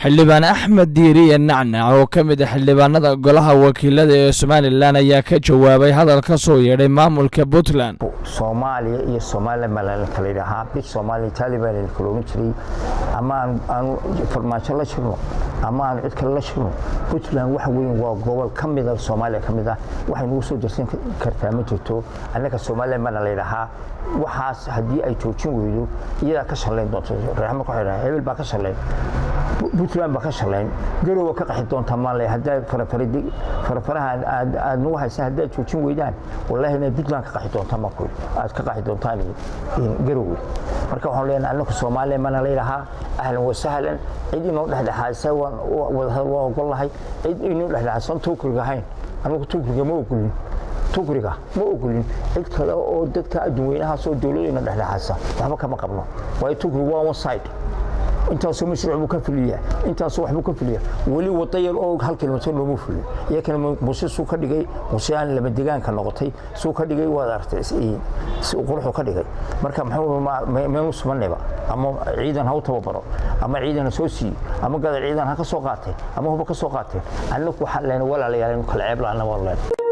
xildhibaan Axmed Diiriye Nacnac oo ka mid ah xildhibaanada golaha wakiilada ee Somaliland ayaa ka jawaabay hadal ka soo yeedhay maamulka Puntland. Soomaaliya iyo Somaliland la kala yiraahdo big Somali Taliban ee kala jiray ama aan farmaajo la shirno ama aan cid kale la shirno Puntland waxa weyn waa gobol ka mid ah Soomaaliya ka mid ah waxay nagu soo jirsan kartaa ma jirto annaka Somaliland ma la yiraahdo waxaas hadii ay joojin weydo iyada ka shaqeyn doonto raxmo ku xiran hebel baa ka shaqeyn Puntland ba ka shaqeyn garow ka qaxi doonta maal hadaa farfaraha aad noo haysan hadaa joojin weydaan wallahi inay Puntland ka qaxi doonta ma ku aad ka qaxi doontaan garow marka waxaan leenahay annaka Soomaaliya ma la yiraahdo ahlan wa sahlan cid inoo dhaxdhaxaysa waa ogolahay cid inoo dhaxdhaxaysan tuukriga hayn anigu tuukriga ma ogolin tuukriga ma ogolin cid kale oo dadka adduunweynaha soo dawladda dhaxdhaxaysa waxba kama qabno way tuukriga waa one side intaas oo mashruuc ka fuliya intaas waxba ka fuliya wali wadayar oo hal kiiloomitir loo fuliyo iyakana muusoo ka dhigay muusaan laba deegaanka noqotay soo ka dhigay waad aragtay si qurux ka dhigay marka maxuu meel usmanayba ama ciidan ha u tababaro ama ciidan soo sii ama gadar ciidan ha ka soo qaatay ama huba ka soo qaatay annagu waxa leen walaalayaal kala ceeb la ana wallahi